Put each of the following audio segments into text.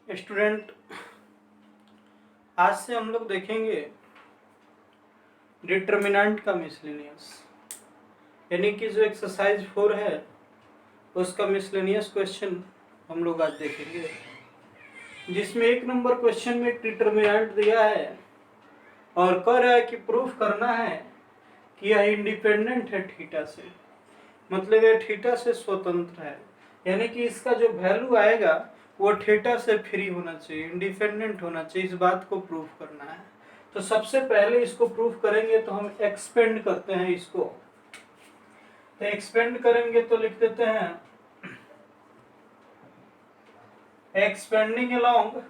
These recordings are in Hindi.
स्टूडेंट, आज से हम लोग देखेंगे डिटर्मिनेंट का मिसलेनियस, यानी कि जो एक्सरसाइज 4 है उसका मिसलेनियस क्वेश्चन हम लोग आज देखेंगे, जिसमें 1 नंबर क्वेश्चन में एक डिटर्मिनेंट दिया है और कह रहा है कि प्रूफ करना है कि यह इंडिपेंडेंट है थीटा से, मतलब यह थीटा से स्वतंत्र है, यानी कि इसका जो वैल्यू आएगा वो थीटा से फ्री होना चाहिए, इंडिपेंडेंट होना चाहिए। इस बात को प्रूफ करना है। तो सबसे पहले इसको प्रूफ करेंगे तो हम एक्सपेंड करते हैं इसको। तो एक्सपेंड करेंगे तो लिख देते हैं एक्सपेंडिंग अलोंग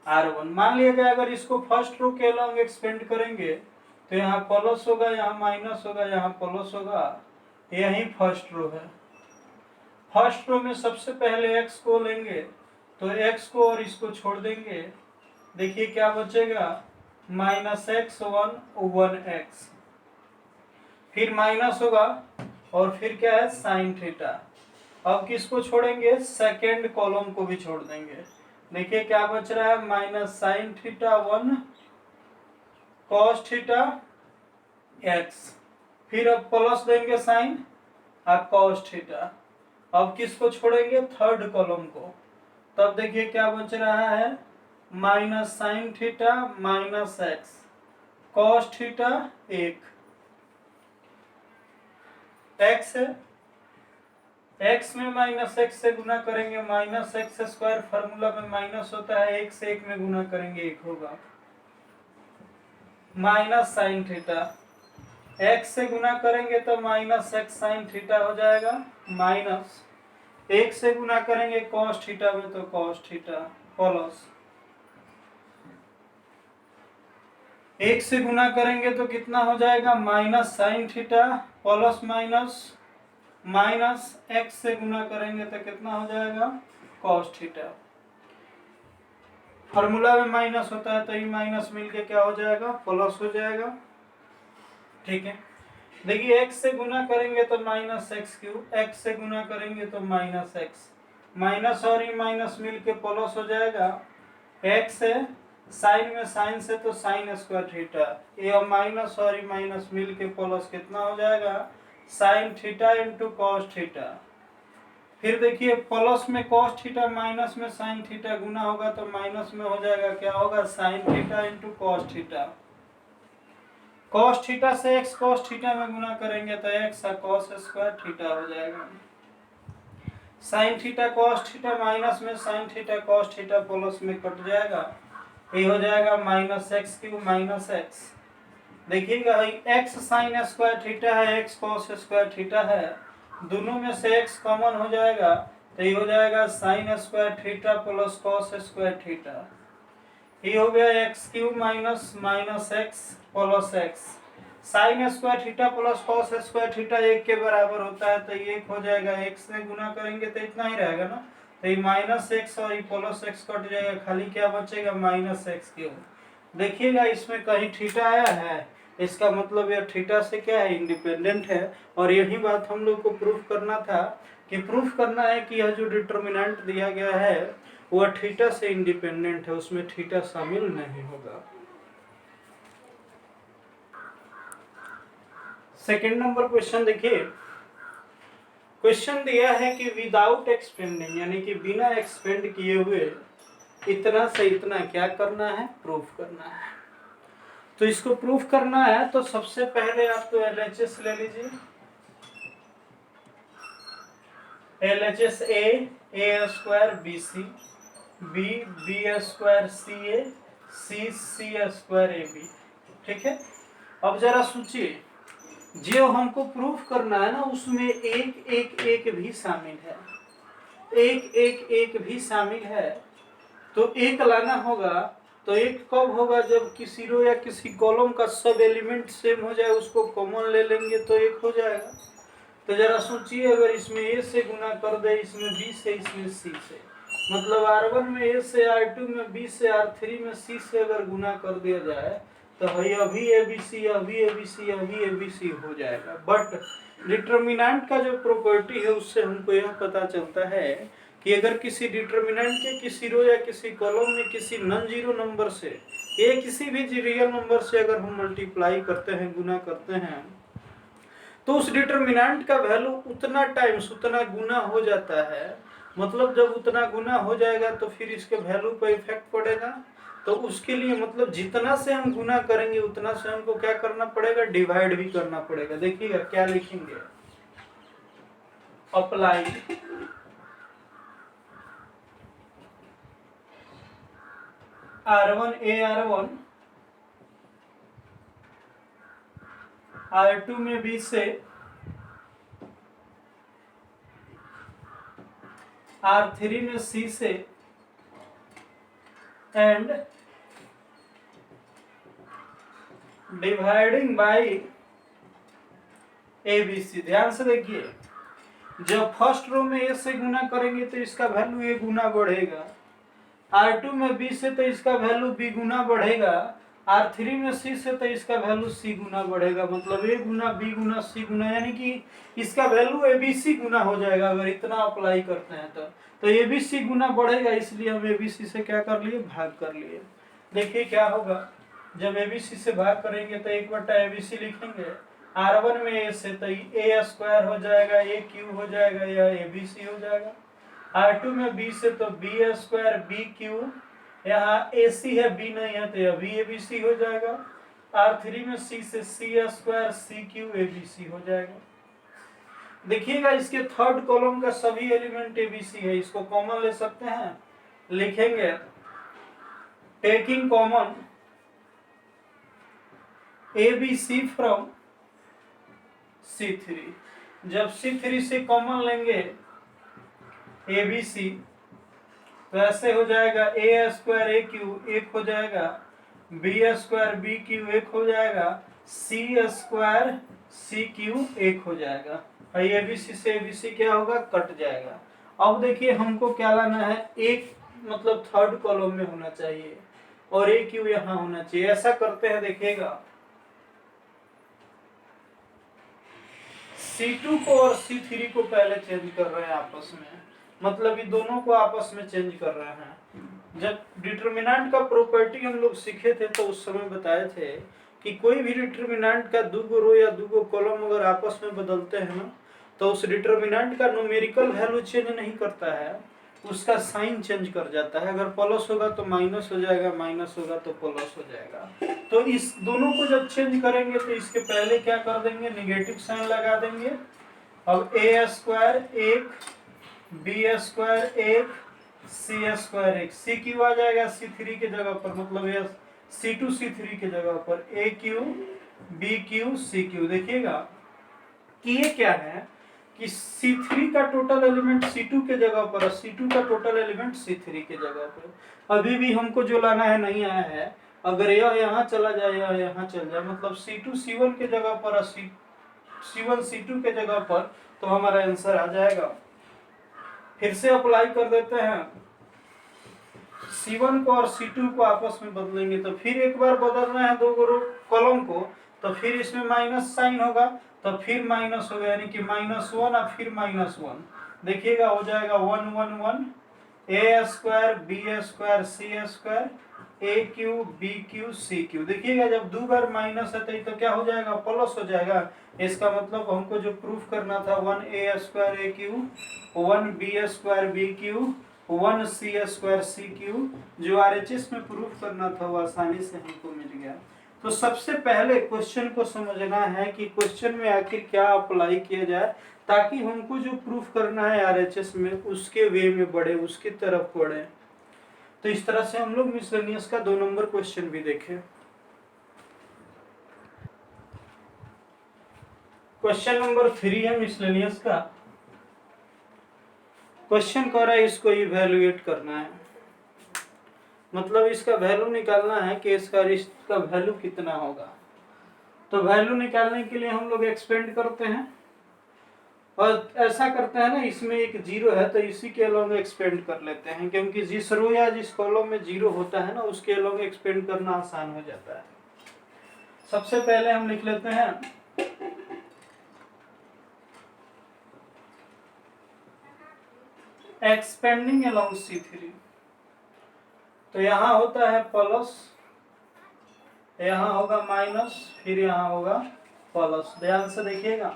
R1। मान लिया जाए अगर इसको फर्स्ट रो के अलोंग एक्सपेंड करेंगे तो यहाँ प्लस होगा, यहाँ माइनस होगा, यहाँ प्लस होगा, यही फर्स्ट रो है। फर्स्ट रो में सबसे पहले x को लेंगे तो x को और इसको छोड़ देंगे, देखिए क्या बचेगा, -x 1x, फिर माइनस होगा और फिर क्या है साइन थीटा। अब किसको छोड़ेंगे, सेकेंड कॉलम को भी छोड़ देंगे, देखिए क्या बच रहा है, minus sine theta 1 cos theta x, फिर अब प्लस देंगे साइन और कॉस थीटा। अब किसको छोड़ेंगे, थर्ड कॉलम को, तब देखिए क्या बच रहा है, minus sine theta minus x cos theta 1 x है, एक्स में माइनस एक्स से गुना करेंगे माइनस एक्स स्क्वायर, फॉर्मूला में माइनस होता है, 1 से 1 में गुना करेंगे 1 होगा, माइनस साइन थीटा एक्स से गुना करेंगे तो माइनस एक्स साइन थीटा हो जाएगा, माइनस 1 से गुना करेंगे कॉस थीटा में तो कॉस थीटा, प्लस 1 से गुना करेंगे तो कितना हो जाएगा, minus sine theta plus minus minus x से गुना करेंगे तो कितना हो जाएगा, कॉस थीटा। फॉर्मूला में माइनस होता है तो ये माइनस मिलके क्या हो जाएगा, प्लस हो जाएगा। ठीक है, देखिए x से गुना करेंगे तो माइनस एक्स क्यूब, x से गुना करेंगे तो माइनस एक्स, माइनस और ये माइनस मिलके प्लस हो जाएगा, x से साइन में साइन से तो साइन स्क्वायर थीटा, ये माइनस और ये माइनस मिलके प्लस कितना हो जाएगा, sine theta into cos theta. फिर देखिए प्लस में कॉस थीटा माइनस में साइन थीटा गुना होगा तो माइनस में हो जाएगा, क्या होगा, sine theta into cos theta. Cos theta से एक्स कॉस थीटा में गुना करेंगे तो एक्स कॉस स्क्वायर थीटा हो जाएगा, sine theta cos theta minus में sine theta cos theta plus में कट जाएगा, ये हो जाएगा minus x cube minus x. देखिएगा एक्स साइन स्क्वायर थीटा है, एक्स कॉस स्क्वायर थीटा है, दोनों में से एक्स कॉमन हो जाएगा तो ये हो जाएगा sign square theta plus cos square theta, ये हो गया x cube minus minus x plus x, sine square theta plus cos square theta 1 के बराबर होता है तो ये 1 हो जाएगा, एक्स से गुना करेंगे तो इतना ही रहेगा ना, तो ये माइनस एक्स और ये प्लस एक्स कट जाएगा, खाली क्या बचेगा, माइनस एक्स क्यूब। देखिएगा इसमें कहीं थीटा आया है, इसका मतलब यह थीटा से क्या है, इंडिपेंडेंट है। और यही बात हम लोग को प्रूफ करना था कि प्रूफ करना है कि यह जो डिटर्मिनेंट दिया गया है वह थीटा से इंडिपेंडेंट है, उसमें थीटा शामिल नहीं होगा। सेकंड नंबर क्वेश्चन देखिए, क्वेश्चन दिया है कि विदाउट एक्सपेंडिंग, यानी कि बिना एक्सपेंड किए हुए इतना से इतना क्या करना है, प्रूफ करना है। तो इसको प्रूफ करना है तो सबसे पहले आप तो LHS ले लीजिए, LHS a square BC, b square CA, C square AB। ठीक है, अब जरा सोचिए, जो हमको प्रूफ करना है ना उसमें एक एक एक भी शामिल है, एक एक एक भी शामिल है, तो एक लाना होगा। तो एक कब होगा, जब किसी रो या किसी कॉलम का सब एलिमेंट सेम हो जाए, उसको कॉमन ले लेंगे तो एक हो जाएगा। तो जरा सोचिए, अगर इसमें a से गुना कर दे, इसमें b से, इसमें c से, मतलब R1 में a से, R2 में b से, R3 में c से अगर गुना कर दिया जाए तो अभी ABC अभी ABC अभी ABC हो जाएगा। बट डिटर्मिनेंट का जो प्रॉपर्टी है उससे हमको यह पता चलता है कि अगर किसी डिटर्मिनेंट के किसी रो या किसी कॉलम में किसी नॉन जीरो नंबर से या किसी भी रियल नंबर से अगर हम मल्टीप्लाई करते हैं, गुना करते हैं, तो उस डिटर्मिनेंट का वैल्यू उतना टाइम्स उतना गुना हो जाता है। मतलब जब उतना गुना हो जाएगा तो फिर इसके वैल्यू पर इफेक्ट पड़ेगा। तो उसके लिए मतलब जितना से हम गुना करेंगे उतना से हमको क्या करना पड़ेगा, डिवाइड भी करना पड़ेगा। देखिएगा क्या लिखेंगे, अप्लाई R1 AR1 R2 में B से R3 में C से एंड डिवाइडिंग बाई ABC। ध्यान से देखिए, जब फर्स्ट रो में A से गुना करेंगे तो इसका वैल्यू A गुना बढ़ेगा, R2 में B से तो इसका वैल्यू B गुना बढ़ेगा, R3 में C से तो इसका वैल्यू C गुना बढ़ेगा। मतलब A Guna B Guna C गुना, यानी कि इसका वैल्यू ABC गुना हो जाएगा अगर इतना अप्लाई करते हैं तो ABC गुना बढ़ेगा, इसलिए हम ABC से क्या कर लिए, भाग कर लिए। देखिए क्या होगा, जब ABC से भाग करेंगे तो 1/ABC लिखेंगे, R1 में A से तो A स्क्वायर हो जाएगा, A क्यूब हो जाएगा या ABC हो जाएगा, R2 में B से तो B स्क्वायर B क्यूब, यहाँ AC है B नहीं है तो यह भी ABC हो जाएगा, R3 में C से C square C cube ABC हो जाएगा। देखिएगा इसके थर्ड कॉलम का सभी एलिमेंट ABC है, इसको कॉमन ले सकते हैं, लिखेंगे taking common ABC from C3। जब C3 से कॉमन लेंगे ABC तो ऐसे हो जाएगा A स्क्वायर A क्यूब 1 हो जाएगा, B स्क्वायर B क्यूब 1 हो जाएगा, C स्क्वायर C क्यूब 1 हो जाएगा। ABC से ABC क्या होगा, कट जाएगा। अब देखिए हमको क्या लाना है, एक मतलब थर्ड कॉलम में होना चाहिए और A क्यूब यहाँ होना चाहिए। ऐसा करते हैं, देखिएगा C2 को और C3 को पहले चेंज कर रहे हैं आपस में, मतलब ये दोनों को आपस में चेंज कर रहे हैं। जब डिटर्मिनेंट का प्रॉपर्टी हम लोग सीखे थे तो उस समय बताए थे कि कोई भी डिटर्मिनेंट का दूगो रो या दूगो कॉलम अगर आपस में बदलते हैं ना तो उस डिटर्मिनेंट का न्यूमेरिकल वैल्यू चेंज नहीं करता है, उसका साइन चेंज कर जाता है। अगर प्लस होगा तो माइनस हो जाएगा, माइनस होगा तो प्लस हो जाएगा। तो इस दोनों को जब चेंज करेंगे तो इसके पहले क्या कर देंगे, निगेटिव साइन लगा देंगे। अब A square 1 B square 1 C square 1, C cube आ जाएगा C3 के जगह पर, मतलब C2 C3 के जगह पर A cube B cube C cube. देखिएगा कि ये क्या है कि C3 का टोटल एलिमेंट C2 के जगह पर, C2 का टोटल एलिमेंट C3 के जगह पर। अभी भी हमको जो लाना है नहीं आया है, अगर यह यहाँ चला जाए या यहाँ चल जाए, मतलब C2 C1 के जगह पर और C1 C2 के जगह पर, तो हमारा आंसर आ जाएगा। फिर से अप्लाई कर देते हैं, C1 को और C2 को आपस में बदलेंगे तो फिर एक बार बदलना है दो कॉलम को, तो फिर इसमें माइनस साइन होगा तो फिर माइनस होगा, यानी कि -1 और फिर -1। देखिएगा हो जाएगा 1 1 1 A square B square C square A cube B cube C cube. देखिएगा जब दो बार माइनस है तो क्या हो जाएगा, प्लस हो जाएगा। इसका मतलब हमको जो प्रूफ करना था 1 A square A cube 1 B square B cube 1 C square C cube, जो RHS में प्रूफ करना था वो आसानी से हमको मिल गया। तो सबसे पहले क्वेश्चन को समझना है कि क्वेश्चन में आखिर क्या अप्लाई किया जाए ताकि हमको जो प्रूफ करना है RHS में उसके वे में बढ़े, उसकी तरफ बढ़े। तो इस तरह से हम लोग मिसलेनियस का 2 नंबर क्वेश्चन भी देखें। क्वेश्चन नंबर 3 है मिसलेनियस का। क्वेश्चन कह रहा है इसको इवैल्यूएट करना है, मतलब इसका वैल्यू निकालना है कि इसका वैल्यू कितना होगा। तो वैल्यू निकालने के लिए हम लोग एक्सपेंड करते हैं और ऐसा करते हैं ना, इसमें एक जीरो है तो इसी के अलोंग एक्सपेंड कर लेते हैं, क्योंकि जिस रो या जिस कॉलम में जीरो होता है ना उसके अलोंग एक्सपेंड करना आसान हो जाता है। सबसे पहले हम लिख लेते हैं एक्सपेंडिंग अलोंग C3, तो यहाँ होता है प्लस, यहाँ होगा माइनस, फिर यहाँ होगा प्लस। ध्यान से देखिएगा,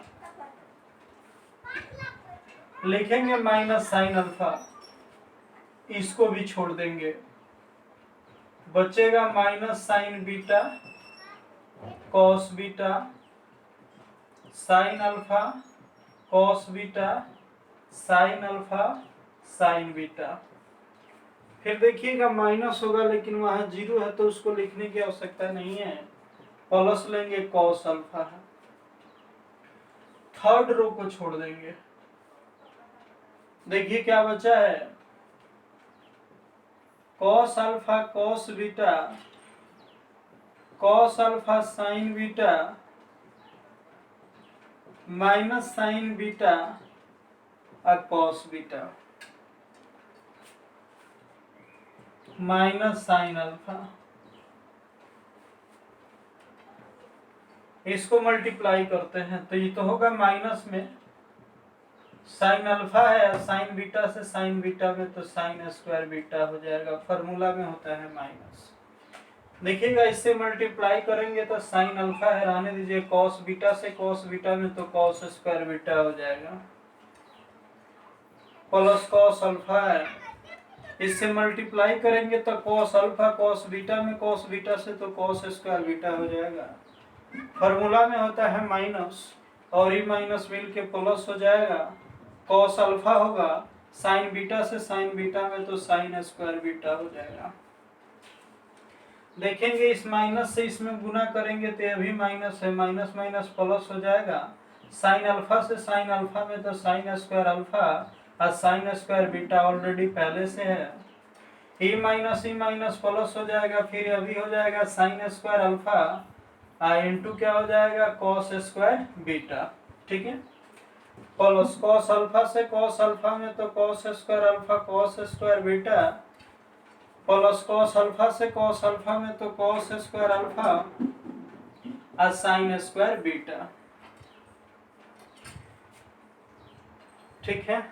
लिखेंगे माइनस साइन अल्फा, इसको भी छोड़ देंगे, बचेगा minus sine beta cos beta sine alpha cos beta sine alpha sine beta. फिर देखिएगा माइनस होगा लेकिन वहां जीरो है तो उसको लिखने की आवश्यकता नहीं है, प्लस लेंगे कॉस अल्फा है। थर्ड रो को छोड़ देंगे, देखिए क्या बचा है, cos alpha cos beta cos alpha sine beta minus sine beta और cos beta minus sine alpha. इसको मल्टीप्लाई करते हैं तो ये तो होगा माइनस में साइन अल्फा है, साइन बीटा से साइन बीटा में तो साइन स्क्वायर बीटा हो जाएगा, फॉर्मूला में होता है माइनस। देखिएगा इससे मल्टीप्लाई करेंगे तो साइन अल्फा है, रहने दीजिए, कॉस बीटा से कॉस बीटा में तो कॉस स्क्वायर बीटा हो जाएगा, प्लस कॉस अल्फा है, इससे मल्टीप्लाई करेंगे तो कॉस अल्फा कॉस बीटा में कॉस बीटा से तो कॉस स्क्वायर बीटा हो जाएगा, फॉर्मूला में होता है माइनस, और ये माइनस मिल के प्लस हो जाएगा, कॉस अल्फा होगा साइन बीटा से साइन बीटा में तो साइन स्क्वायर बीटा हो जाएगा। देखेंगे इस माइनस से इसमें गुना करेंगे तो अभी माइनस है, माइनस माइनस प्लस हो जाएगा, साइन अल्फा से साइन अल्फा में तो साइन स्क्वायर अल्फा और साइन स्क्वायर बीटा ऑलरेडी पहले से है, ई माइनस प्लस हो जाएगा, फिर अभी हो जाएगा साइन स्क्वायर अल्फा इंटू क्या हो जाएगा कॉस स्क्वायर बीटा, ठीक है, प्लस कॉस अल्फा से कॉस अल्फा में तो cos square alpha cos square beta plus cos alpha से कॉस अल्फा में तो कॉस स्क्वायर अल्फा और साइन स्क्वायर बीटा, ठीक है।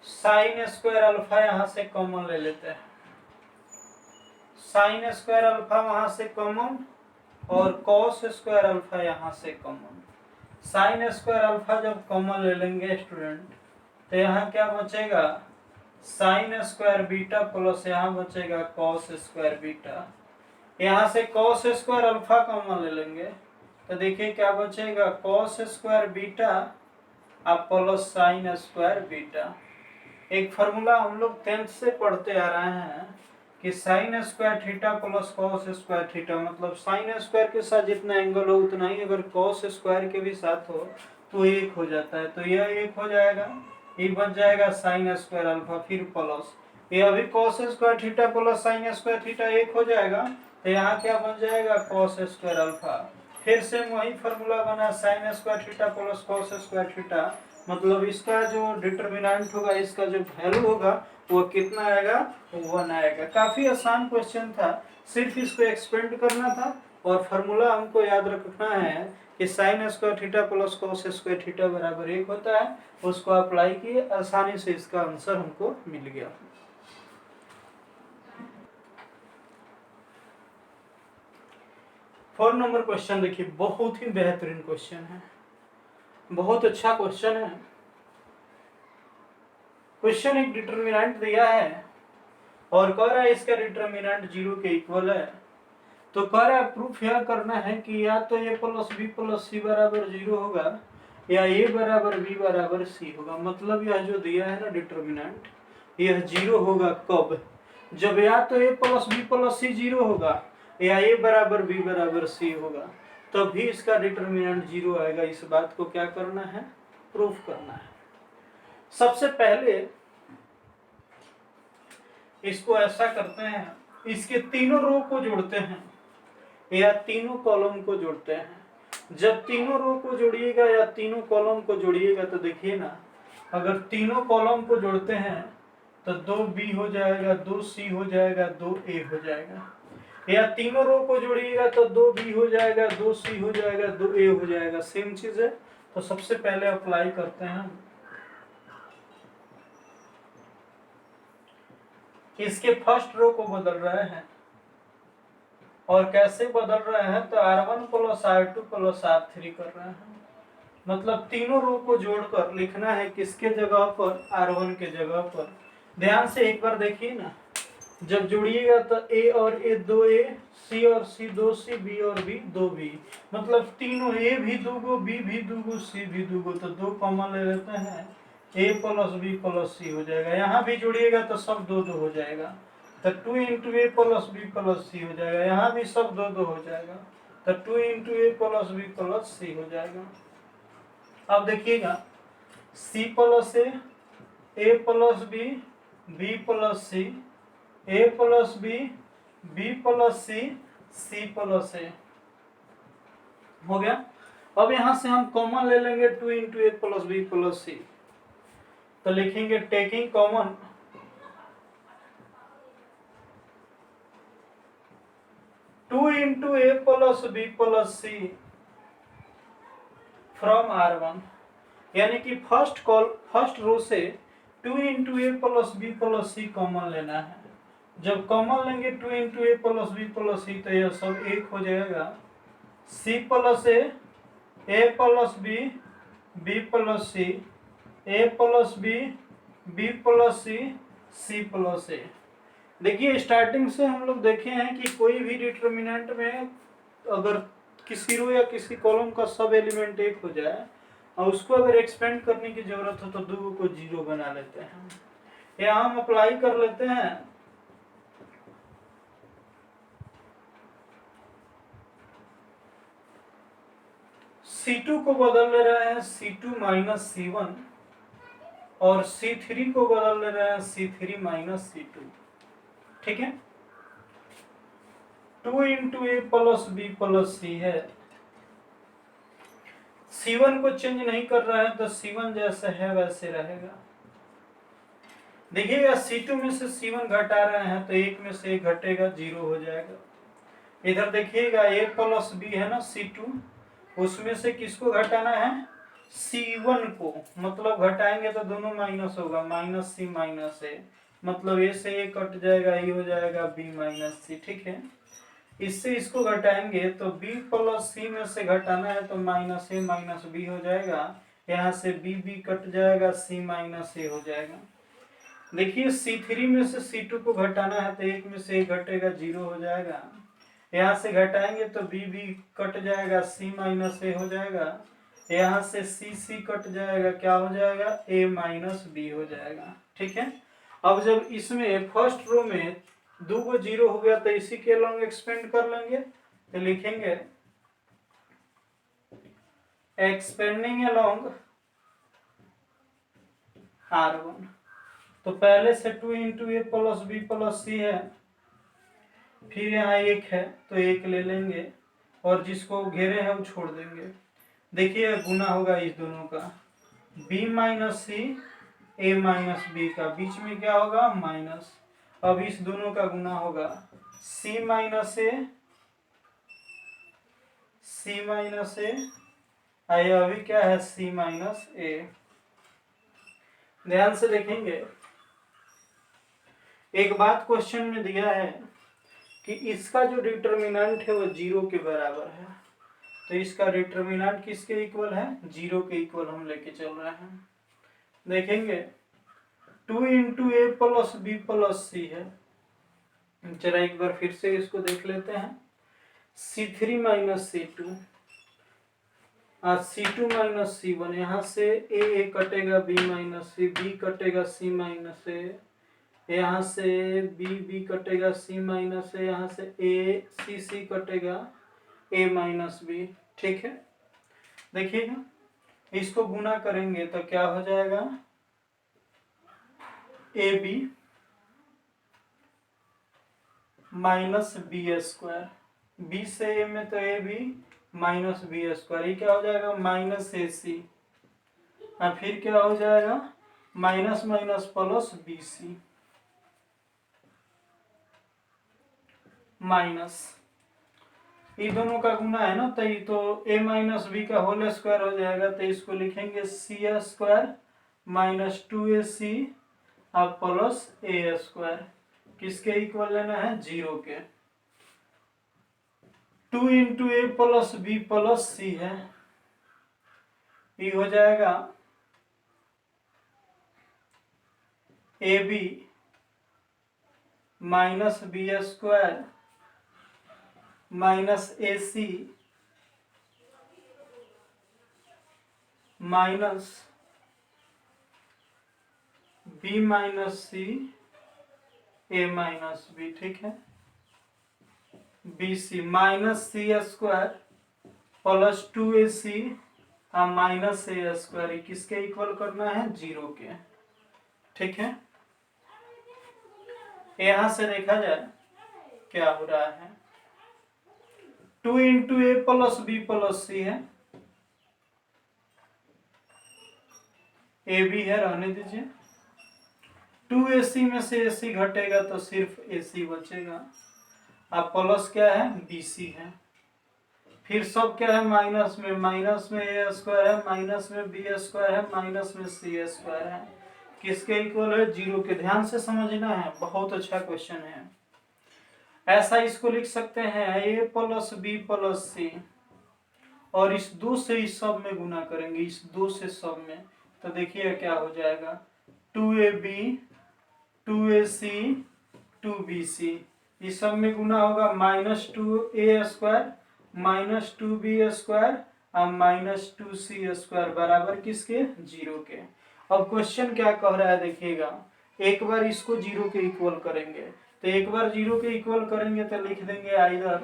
साइन स्क्वायर अल्फा यहां से कॉमन ले लेते हैं, साइन स्क्वायर अल्फा वहां से कॉमन और कॉस स्क्वायर अल्फा यहां से कॉमन। साइन स्क्वायर अल्फा जब कॉमन ले लेंगे स्टूडेंट तो यहाँ क्या बचेगा साइन स्क्वायर बीटा प्लस यहाँ बचेगा कॉस स्क्वायर बीटा, यहाँ से कॉस स्क्वायर अल्फा कॉमन ले लेंगे तो देखिए क्या बचेगा कॉस स्क्वायर बीटा और प्लस साइन स्क्वायर बीटा। एक फार्मूला हम लोग 10th से पढ़ते आ रहे हैं कि sign square theta plus cos square theta, मतलब साइन स्क्वायर के साथ जितना एंगल हो उतना ही अगर कॉस स्क्वायर के भी साथ हो तो एक हो जाता है, तो यह एक हो जाएगा, ये बच जाएगा साइन स्क्वायर अल्फा फिर प्लस ये अभी cos square theta plus sign square theta एक हो जाएगा, तो यहाँ क्या बन जाएगा कॉस स्क्वायर अल्फा, फिर से वही फार्मूला बना sign square theta plus cos square theta, मतलब इसका जो डिटरमिनेंट होगा इसका जो वैल्यू होगा वो कितना आएगा 1 आएगा। काफी आसान क्वेश्चन था, सिर्फ इसको एक्सपेंड करना था और फार्मूला हमको याद रखना है कि sign square theta plus cos square theta बराबर 1 होता है, उसको अप्लाई किए आसानी से इसका आंसर हमको मिल गया। फोर नंबर क्वेश्चन देखिए, बहुत ही बेहतरीन क्वेश्चन है, बहुत अच्छा क्वेश्चन है। क्वेश्चन एक डिटरमिनेंट दिया है और कह रहा है इसका डिटरमिनेंट 0 के इक्वल है, तो कह रहा है प्रूफ यह करना है कि या तो a plus B plus C बराबर 0 होगा या a बराबर b बराबर c होगा। मतलब यह जो दिया है ना डिटरमिनेंट, यह 0 होगा कब, जब या तो a प्लस बी प्लस सी 0 होगा या a बराबर b बराबर c होगा, तभी इसका डिटरमिनेंट 0 आएगा। इस बात को क्या करना है, प्रूफ करना है। सबसे पहले इसको ऐसा करते हैं, इसके तीनों रो को जोड़ते हैं या तीनों कॉलम को जोड़ते हैं। जब तीनों रो को जोड़िएगा या तीनों कॉलम को जोड़िएगा तो देखिए ना, अगर तीनों कॉलम को जोड़ते हैं तो 2b हो जाएगा, 2c हो जाएगा, 2a हो जाएगा। या तीनों रो को जोड़िएगा तो 2b हो जाएगा, 2c हो जाएगा, 2a हो जाएगा, सेम चीज है। तो सबसे पहले अप्लाई करते हैं, इसके फर्स्ट रो को बदल रहे हैं। और कैसे बदल रहे हैं, तो r1 plus r2 plus r3 कर रहे हैं। मतलब तीनों रो को जोड़कर लिखना है किसके जगह पर, r1 के जगह पर। ध्यान से एक बार देखिए ना, जब जोड़िएगा तो a और a 2a, c और c 2c, b और b 2b, मतलब तीनों a भी 2 गो, b भी 2 गो, c भी 2 गो, तो 2 कॉमन ले लेते हैं, a plus b plus c हो जाएगा। यहाँ भी जोड़िएगा तो सब 2 हो जाएगा, तो 2 इंटू ए प्लस बी प्लस सी हो जाएगा। यहाँ भी सब 2 हो जाएगा, तो 2 इंटू ए प्लस बी प्लस सी हो जाएगा। अब देखिएगा, c plus A plus B plus C, A plus B plus C plus A हो गया। अब यहां से हम कॉमन ले लेंगे 2 इंटू ए प्लस बी प्लस सी, तो लिखेंगे taking common 2 into A plus B plus C from r1, यानी कि फर्स्ट रो से 2 इंटू ए plus B plus C common लेना है। जब कॉमन लेंगे 2 इंटू ए प्लस बी प्लस सी, तो यह सब एक हो जाएगा, C plus A plus B plus C, A plus B plus C plus A. देखिए स्टार्टिंग से हम लोग देखे हैं कि कोई भी डिटर्मिनेंट में अगर किसी रो या किसी कॉलम का सब एलिमेंट एक हो जाए और उसको अगर एक्सपेंड करने की जरूरत हो तो 2 को 0 बना लेते हैं। यहाँ हम अप्लाई कर लेते हैं, C2 को बदल ले रहे हैं C2 माइनस C1 और C3 को बदल ले रहे हैं C3 माइनस C2। ठीक है, 2 इंटू ए प्लस बी प्लस सी है। C1 को चेंज नहीं कर रहा है, तो C1 जैसे है वैसे रहेगा। देखिएगा C2 में से C1 घटा रहे हैं तो एक में से एक घटेगा, 0 हो जाएगा। इधर देखिएगा a प्लस बी है ना C2, उसमें से किसको घटाना है, C1 को, मतलब घटाएंगे तो दोनों माइनस होगा, माइनस सी माइनस ए, मतलब a से a कट जाएगा, ये हो जाएगा b माइनस सी। ठीक है, इससे इसको घटाएंगे तो b प्लस सी में से घटाना है तो माइनस ए माइनस बी हो जाएगा, यहाँ से b कट जाएगा, c माइनस ए हो जाएगा। देखिए C3 में से C2 को घटाना है तो एक में से एक घटेगा, 0 हो जाएगा। यहाँ से घटाएंगे तो b कट जाएगा, c माइनस ए हो जाएगा, यहाँ से c कट जाएगा, क्या हो जाएगा, a माइनस बी हो जाएगा। ठीक है, अब जब इसमें फर्स्ट रो में 2 को 0 हो गया तो इसी के लॉन्ग एक्सपेंड कर लेंगे, तो लिखेंगे एक्सपेंडिंग अलोंग r1। तो पहले से 2 इंटू ए प्लस बी प्लस सी है, फिर यहाँ एक है तो एक ले लेंगे और जिसको घेरे हैं वो छोड़ देंगे। देखिए गुना होगा इस दोनों का, b minus c a minus B का, बीच में क्या होगा, माइनस। अब इस दोनों का गुना होगा c माइनस ए, अभी क्या है, c माइनस ए। ध्यान से देखेंगे, एक बात क्वेश्चन में दिया है कि इसका जो डिटर्मिनेंट है वो 0 के बराबर है, तो इसका डिटर्मिनेंट किसके इक्वल है, 0 के इक्वल हम लेके चल रहे हैं। देखेंगे 2 इंटू ए प्लस बी प्लस सी है, जरा एक बार फिर से इसको देख लेते हैं, C3 minus C2, C2 minus C1, यहाँ से ए कटेगा, b माइनस सी, बी कटेगा, c माइनस ए, यहाँ से बी कटेगा, c माइनस ए, यहाँ से ए सी कटेगा, a माइनस बी। ठीक है, देखिएगा इसको गुना करेंगे तो क्या हो जाएगा, a b minus b square, b से ए में तो a b minus b square, ये क्या हो जाएगा, माइनस ए सी, और फिर क्या हो जाएगा, minus minus plus b c. Minus, ये दोनों का गुना है ना, तो ये तो a माइनस बी का होल स्क्वायर हो जाएगा। तो इसको लिखेंगे सी स्क्वायर माइनस 2ac अब प्लस ए स्क्वायर, किसके इक्वल लेना है, 0 के। 2 इंटू ए प्लस बी प्लस सी है, ये हो जाएगा a b minus b square minus a c minus B minus c a minus b, ठीक है। B c minus c square plus 2ac minus a square, किसके इक्वल करना है, 0 के, ठीक है। यहां से देखा जाए क्या हो रहा है, 2 इंटू ए प्लस बी प्लस सी है, ए बी है, रहने दीजिए। 2ac में से ac घटेगा तो सिर्फ ac बचेगा। अब प्लस क्या है, bc है, फिर सब क्या है माइनस में ए स्क्वायर है, माइनस में बी स्क्वायर है, माइनस में सी स्क्वायर है, किसके इक्वल है, 0 के। ध्यान से समझना है, बहुत अच्छा क्वेश्चन है। ऐसा इसको लिख सकते हैं a प्लस बी प्लस सी, और इस 2 से इस सब में गुना करेंगे, इस 2 से सब में, तो देखिए क्या हो जाएगा, 2ab 2ac 2bc, इस सब में गुना होगा minus 2a square minus 2b square और माइनस 2c स्क्वायर बराबर किसके, 0 के। अब क्वेश्चन क्या कह रहा है देखिएगा, एक बार इसको 0 के इक्वल करेंगे, तो एक बार 0 के इक्वल करेंगे तो लिख देंगे either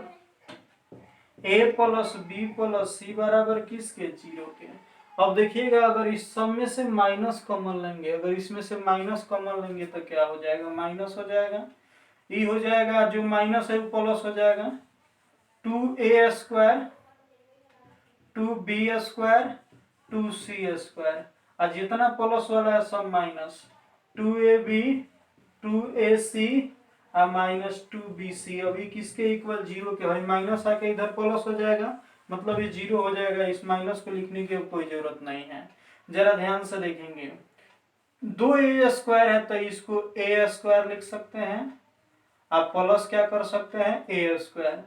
a plus B plus C बराबर किसके, 0 के। अब देखिएगा अगर इस सब में से माइनस कॉमन लेंगे, अगर इसमें से माइनस कॉमन लेंगे तो क्या हो जाएगा, माइनस हो जाएगा, ये हो जाएगा, जो माइनस है वो प्लस हो जाएगा, 2a square 2b square 2c square, और जितना प्लस वाला है सब माइनस, 2ab 2ac और माइनस 2bc। अभी किसके इक्वल, 0 के। भाई माइनस आके इधर प्लस हो जाएगा, मतलब ये 0 हो जाएगा, इस माइनस को लिखने की कोई जरूरत नहीं है। जरा ध्यान से देखेंगे, 2a स्क्वायर है तो इसको a स्क्वायर लिख सकते हैं, आप प्लस क्या कर सकते हैं, a स्क्वायर।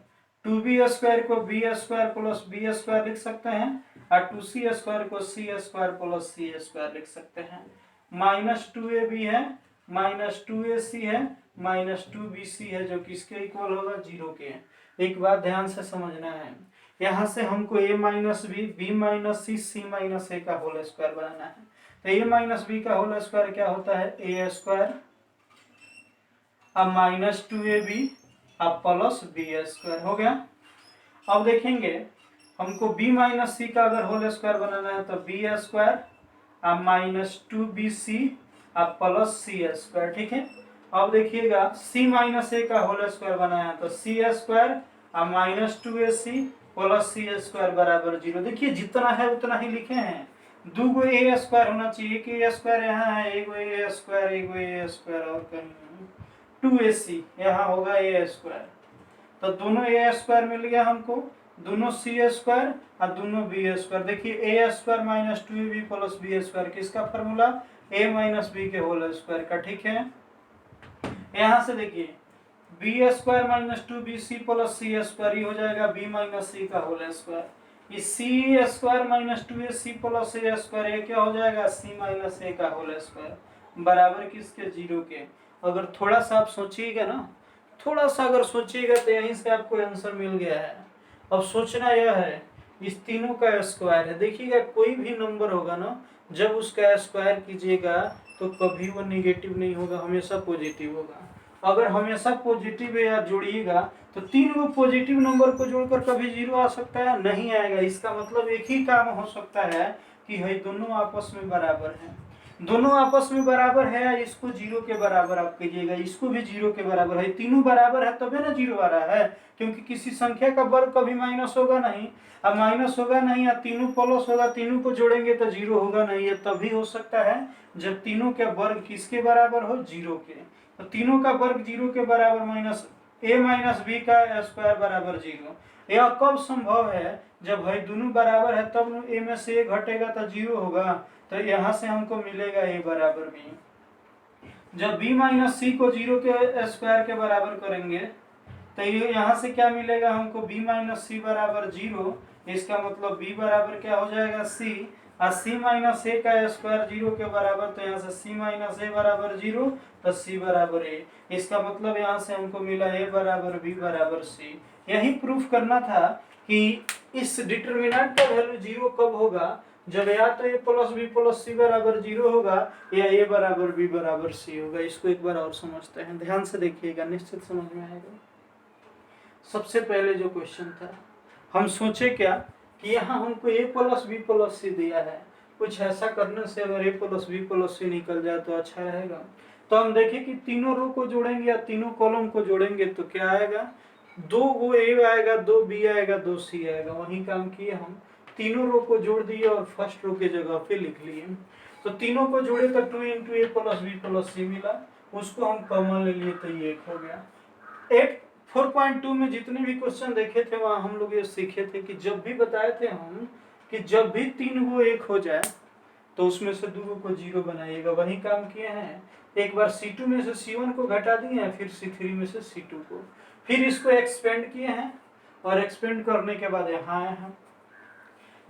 2b स्क्वायर को b square plus b square लिख सकते हैं, और 2c स्क्वायर को c square plus c square लिख सकते हैं। माइनस 2ab है माइनस 2ac है माइनस 2bc है, जो किसके इक्वल होगा, 0 के। एक बात ध्यान से समझना है, यहाँ से हमको a minus B minus C minus A का होल स्क्वायर बनाना है। तो a माइनस बी का होल स्क्वायर क्या होता है, a स्क्वायर अब माइनस 2ab अब प्लस बी स्क्वायर हो गया। अब देखेंगे हमको b माइनस सी का अगर होल स्क्वायर बनाना है तो बी स्क्वायर अब माइनस 2bc अब प्लस सी स्क्वायर, ठीक है। अब देखिएगा c माइनस ए का होल स्क्वायर बनाया तो सी स्क्वायर अब minus 2ac plus C square बराबर 0। देखिए जितना है उतना ही लिखे हैं, 2 गो ए स्क्वायर होना चाहिए कि ए स्क्वायर यहाँ है, एगो ए स्क्वायर और कहीं 2ac यहाँ होगा ए स्क्वायर, तो दोनों ए स्क्वायर मिल गया हमको, दोनों सी स्क्वायर और दोनों बी स्क्वायर। देखिए A square minus 2ab plus B square किसका फॉर्मूला, a माइनस बी के होल स्क्वायर का, ठीक है। यहाँ से देखिए B square minus 2bc plus C square हो जाएगा b माइनस सी का होल स्क्वायर, ये C square minus 2ac plus ए स्क्वायर, ये क्या हो जाएगा, c माइनस ए का होल स्क्वायर बराबर किसके, 0 के। अगर थोड़ा सा आप सोचिएगा ना, थोड़ा सा अगर सोचिएगा तो यहीं से आपको आंसर मिल गया है। अब सोचना यह है, इस तीनों का स्क्वायर है, देखिएगा कोई भी नंबर होगा ना, जब उसका स्क्वायर कीजिएगा तो कभी वो नेगेटिव नहीं होगा, हमेशा पॉजिटिव होगा। अगर हमेशा पॉजिटिव या जोड़िएगा तो 3 गो पॉजिटिव नंबर को जोड़कर कभी 0 आ सकता है, नहीं आएगा। इसका मतलब एक ही काम हो सकता है कि भाई दोनों आपस में बराबर हैं, दोनों आपस में बराबर है, इसको 0 के बराबर आप कीजिएगा, इसको भी 0 के बराबर है, तीनों बराबर है तभी ना 0 आ रहा है, क्योंकि किसी संख्या का वर्ग कभी माइनस होगा नहीं, अब माइनस होगा नहीं या तीनों प्लस होगा, तीनों को जोड़ेंगे तो 0 होगा नहीं, ये तभी हो सकता है जब तीनों का वर्ग किसके बराबर हो, 0 के। तो तीनों का वर्ग 0 के बराबर माइनस a माइनस बी का स्क्वायर बराबर 0। यह कब संभव है? जब भाई दोनों बराबर है तब a में से a घटेगा तो 0 होगा, तो यहाँ से हमको मिलेगा a बराबर b। जब b माइनस सी को 0 के स्क्वायर के बराबर करेंगे तो ये यहाँ से क्या मिलेगा हमको, b माइनस सी बराबर 0। इसका मतलब b बराबर क्या हो जाएगा c, और c माइनस ए का स्क्वायर 0 के बराबर, तो यहाँ से c माइनस ए बराबर 0 तो c बराबर a। इसका मतलब यहाँ से हमको मिला a बराबर b बराबर c। यही प्रूफ करना था कि इस डिटरमिनेंट का वैल्यू 0 कब होगा, जब या तो a plus B plus C बराबर 0 होगा या a बराबर b बराबर c होगा। इसको एक बार और समझते हैं, ध्यान से देखिएगा, निश्चित समझ में आएगा। सबसे पहले जो क्वेश्चन था, हम सोचे क्या कि यहाँ हमको a प्लस बी प्लस सी दिया है, कुछ ऐसा करने से अगर a प्लस बी प्लस सी निकल जाए तो अच्छा रहेगा। तो हम देखें कि तीनों रो को जोड़ेंगे या तीनों कॉलम को जोड़ेंगे तो क्या आएगा, 2 वो a आएगा, 2 b आएगा, 2 c आएगा। वही काम किए हम, तीनों रो को जोड़ दिए और फर्स्ट रो के जगह पे लिख लिए। तो तीनों को जोड़े तो 2 इंटू ए प्लस बी प्लस सी मिला, उसको हम कॉमन ले लिए तो ये 1 हो गया। 4.2 में जितने भी क्वेश्चन देखे थे वहां हम लोग ये सीखे थे कि जब भी बताए थे हम कि जब भी 3 को 1 हो जाए तो उसमें से 2 को 0 बनाइएगा। वही काम किए हैं। एक बार C2 में से C1 को घटा दिए हैं, फिर C3 में से C2 को, फिर इसको एक्सपेंड किए हैं और एक्सपेंड करने के बाद यहाँ आए हैं।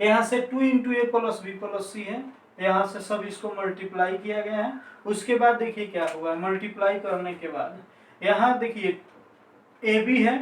यहाँ से 2 इंटू ए प्लस बी प्लस सी है, यहाँ से सब इसको मल्टीप्लाई किया गया है। उसके बाद देखिए क्या हुआ, मल्टीप्लाई करने के बाद यहाँ देखिए ए बी है,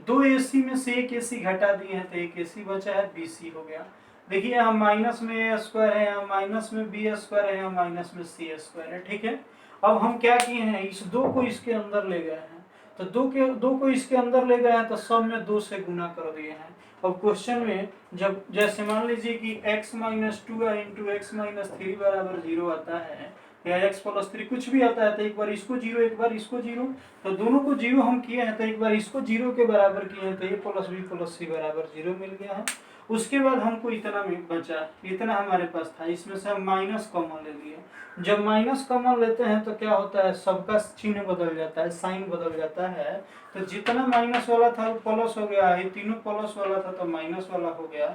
2 AC में से 1 AC घटा दिए हैं तो 1 AC बचा है, BC हो गया। देखिए यहाँ माइनस में ए स्क्वायर है, यहाँ माइनस में बी स्क्वायर है, यहाँ माइनस में सी स्क्वायर है। ठीक है, अब हम क्या किए हैं, इस 2 को इसके अंदर ले गए हैं, तो 2 को इसके अंदर ले गए हैं तो सब में 2 से गुना कर दिए हैं। अब क्वेश्चन में जब जैसे मान लीजिए कि x minus 2 into x minus 3 बराबर 0 आता है या x प्लस 3 कुछ भी आता है, तो एक बार इसको 0 एक बार इसको 0, तो दोनों को 0 हम किए हैं तो एक बार इसको 0 के बराबर किए हैं तो a plus B plus C बराबर 0 मिल गया है। उसके बाद हमको इतना बचा, इतना हमारे पास था, इसमें से हम माइनस कॉमन ले लिए। जब माइनस कॉमन लेते हैं तो क्या होता है, सबका चिन्ह बदल जाता है, साइन बदल जाता है। तो जितना माइनस वाला था वो प्लस हो गया, ये तीनों प्लस वाला था तो माइनस वाला हो गया।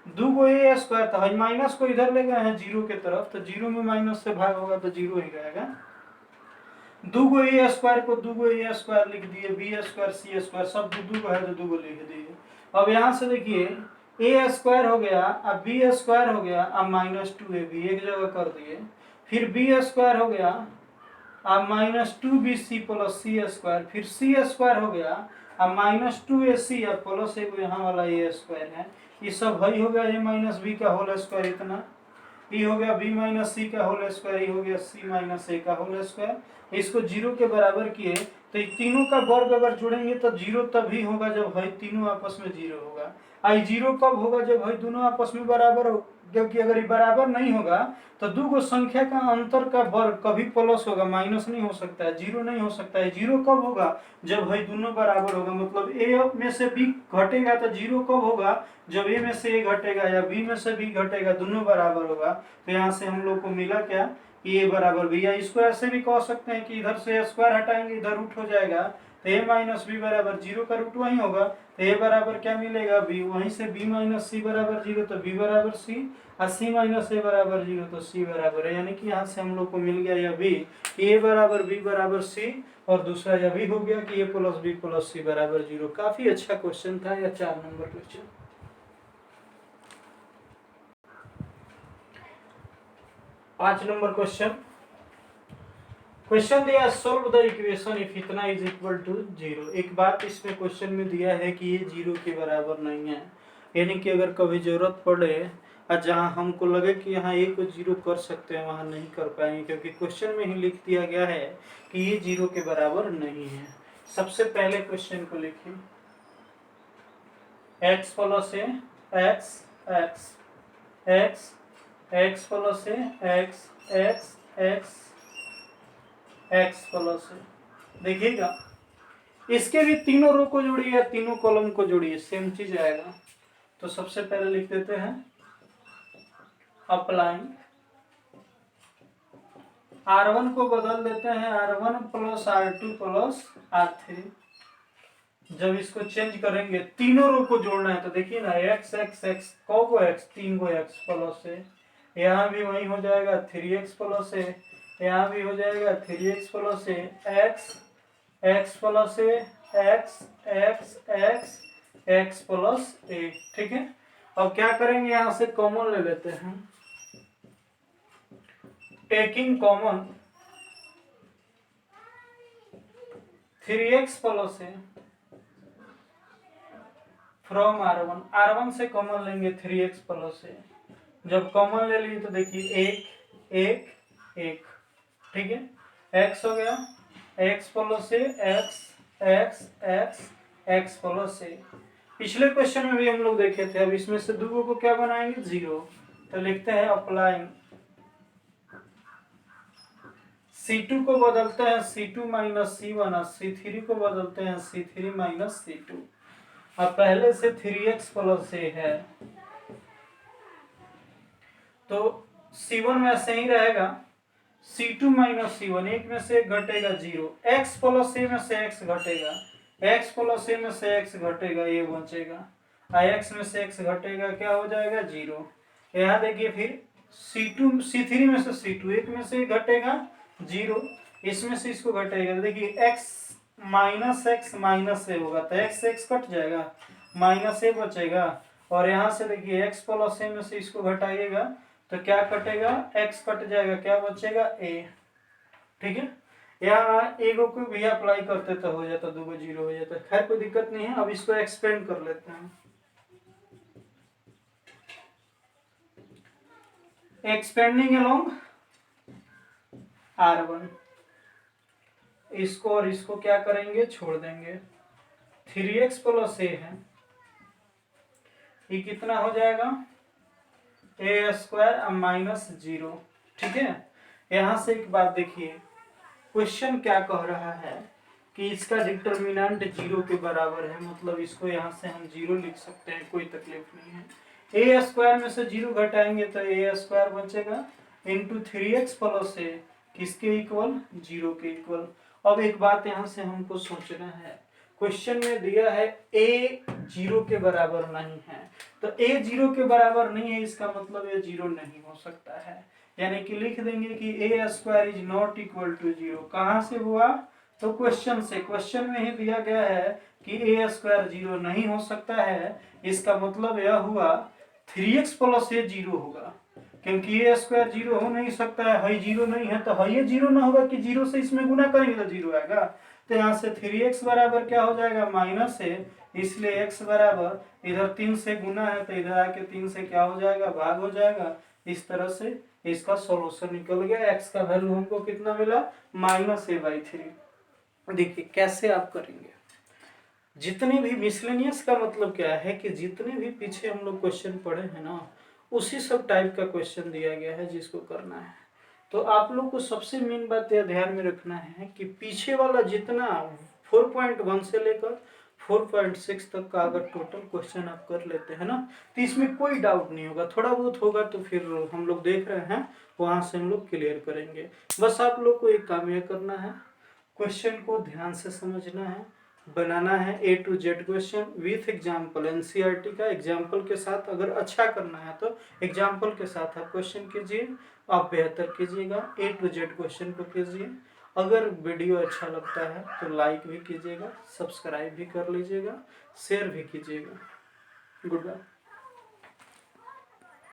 2 को ए स्क्वायर था, माइनस को इधर ले गए हैं 0 के तरफ, तो 0 में माइनस से भाग होगा तो 0 ही रहेगा। 2 को ए स्क्वायर को 2 को ए स्क्वायर लिख दिए, बी स्क्वायर सी स्क्वायर सब 2 को है तो 2 को लिख दिए। अब यहाँ से देखिए ए स्क्वायर हो गया, अब बी स्क्वायर हो गया, अब माइनस 2ab एक जगह कर दिए, फिर बी स्क्वायर हो गया, अब minus 2bc plus C square, फिर सी स्क्वायर हो गया, अब माइनस 2ac अब प्लस एक यहाँ वाला ए स्क्वायर है, ये सब वही हो गया ए माइनस बी का होल स्क्वायर, इतना ये हो गया बी माइनस सी का होल स्क्वायर, ये हो गया सी माइनस ए का होल स्क्वायर। इसको 0 के बराबर किए तो तीनों का वर्ग अगर जोड़ेंगे तो 0 तभी होगा जब भाई तीनों आपस में 0 होगा। आई 0 कब होगा, जब भाई दोनों आपस में बराबर हो, क्योंकि अगर ये बराबर नहीं होगा तो 2 को संख्या का अंतर का वर्ग कभी प्लस होगा, माइनस नहीं हो सकता है, 0 नहीं हो सकता है। 0 कब होगा, जब भाई दोनों बराबर होगा, मतलब ए में से बी घटेगा तो 0 कब होगा, जब ए में से ए घटेगा या बी में से बी घटेगा, दोनों बराबर होगा। तो यहाँ से हम लोग को मिला क्या, ए बराबर बी। या इसको ऐसे भी कह सकते हैं कि इधर से स्क्वायर हटाएंगे इधर रूट हो जाएगा, तो ए माइनस बी बराबर 0 का रूट वही होगा, तो ए बराबर क्या मिलेगा बी, वहीं से बी माइनस सी बराबर 0 तो बी बराबर सी, और सी माइनस ए बराबर 0 तो सी बराबर है। यानी कि यहाँ से हम लोग को मिल गया यह बी कि ए बराबर बी बराबर सी, और दूसरा यह भी हो गया कि ए प्लस बी प्लस सी बराबर 0। काफी अच्छा क्वेश्चन था यह 4 नंबर क्वेश्चन। 5 नंबर क्वेश्चन दिया, सोल्व द इक्वेशन इफ इतना इज इक्वल टू 0। एक बात इसमें क्वेश्चन में दिया है कि ये 0 के बराबर नहीं है, यानी कि अगर कभी जरूरत पड़े और जहां हमको लगे कि यहाँ ए को 0 कर सकते हैं वहां नहीं कर पाएंगे, क्योंकि क्वेश्चन में ही लिख दिया गया है कि ये 0 के बराबर नहीं है। सबसे पहले क्वेश्चन को लिखिए, x plus A X X X X plus A X X X X plus है। देखिएगा इसके भी तीनों रो को जोड़िए, तीनों कॉलम को जोड़िए, सेम चीज आएगा। तो सबसे पहले लिख देते हैं अप्लाइंग, R1 को बदल देते हैं R1 plus R2 plus R3, जब इसको चेंज करेंगे तीनों रो को जोड़ना है तो देखिए ना एक्स एक्स एक्स को एक्स, तीन को एक्स प्लस है, यहाँ भी वही हो जाएगा 3x प्लस है, यहाँ भी हो जाएगा 3x प्लस है, एक्स एक्स प्लस है, X X X X plus A. ठीक है, अब क्या करेंगे यहाँ से कॉमन ले लेते हैं, टेकिंग कॉमन 3x प्लस है फ्रॉम R1, R1 से कॉमन लेंगे 3x प्लस है, जब कॉमन ले लिए तो देखिए एक एक एक, ठीक है, x हो गया x प्लस से x X X X plus से। पिछले क्वेश्चन में भी हम लोग देखे थे, अब इसमें से दो को क्या बनाएंगे जीरो, तो लिखते हैं अप्लाइंग C2 को बदलते हैं C2 माइनस C1 और C3 को बदलते हैं C3 माइनस C2। अब पहले से 3x प्लस से है तो C1 वैसे ही रहेगा, C2 माइनस C1 एक में से घटेगा जीरो, x प्लस ए में से x घटेगा, x प्लस ए में से x घटेगा, ये बचेगा, x में से x घटेगा क्या हो जाएगा जीरो। यहाँ देखिए फिर C2 C3 में से C2 एक में से घटेगा जीरो, इसमें से इसको घटेगा, देखिए x माइनस ए होगा तो x x कट जाएगा, माइनस ए बचेगा, और यहाँ से देखिए x प्लस ए में से इसको घटाइएगा तो क्या कटेगा, x कट जाएगा, क्या बचेगा a। ठीक है, यहाँ एगो को भी अप्लाई करते तो हो जाता, दो जीरो हो जाता, खैर कोई दिक्कत नहीं है। अब इसको एक्सपेंड कर लेते हैं, एक्सपेंडिंग अलोंग R1, इसको और इसको क्या करेंगे छोड़ देंगे, 3x प्लस ए है, ये कितना हो जाएगा ए स्क्वायर माइनस जीरो। ठीक है, यहाँ से एक बात देखिए, क्वेश्चन क्या कह रहा है कि इसका डिटर्मिनेंट जीरो के बराबर है, मतलब इसको यहाँ से हम जीरो लिख सकते हैं, कोई तकलीफ नहीं है। ए स्क्वायर में से जीरो घटाएंगे तो ए स्क्वायर बचेगा इंटू 3x प्लस ए, किसके इक्वल, जीरो के इक्वल। अब एक बात यहाँ से हमको सोचना है, क्वेश्चन में दिया है a जीरो के बराबर नहीं है, तो a जीरो के बराबर नहीं है, इसका मतलब ये जीरो नहीं हो सकता है, यानी कि लिख देंगे कि a square is not equal to zero. कहाँ से हुआ, तो क्वेश्चन से, क्वेश्चन में ही दिया गया है कि a स्क्वायर जीरो नहीं हो सकता है, इसका मतलब यह हुआ 3x प्लस ए जीरो होगा, क्योंकि ए स्क्वायर जीरो हो नहीं सकता है, जीरो नहीं है, तो है जीरो ना होगा कि जीरो से इसमें गुना करेंगे तो जीरो आएगा, तो यहाँ से 3x बराबर क्या हो जाएगा माइनस है, इसलिए x बराबर इधर 3 से गुना है तो इधर आके 3 से क्या हो जाएगा भाग हो जाएगा। इस तरह से इसका सॉल्यूशन निकल गया, x का वैल्यू हमको कितना मिला -a/3। देखिए कैसे आप करेंगे, जितने भी मिसलेनियस का मतलब क्या है कि जितने भी पीछे हम लोग क्वेश्चन पढ़े हैं ना, उसी सब टाइप का क्वेश्चन दिया गया है जिसको करना है। तो आप लोग को सबसे मेन बात यह ध्यान में रखना है कि पीछे वाला जितना 4.1 से लेकर 4.6 तक का अगर टोटल क्वेश्चन आप कर लेते हैं ना, तो इसमें कोई डाउट नहीं होगा, थोड़ा बहुत होगा तो फिर हम लोग देख रहे हैं वहां से हम लोग क्लियर करेंगे। बस आप लोग को एक काम यह करना है, क्वेश्चन को ध्यान से समझना है, बनाना है A to Z question with example, NCERT का एग्जाम्पल के साथ। अगर अच्छा करना है तो एग्जाम्पल के साथ आप क्वेश्चन कीजिए, आप बेहतर कीजिएगा, A to Z क्वेश्चन को कीजिए। अगर वीडियो अच्छा लगता है तो लाइक भी कीजिएगा, सब्सक्राइब भी कर लीजिएगा, शेयर भी कीजिएगा। Good bye.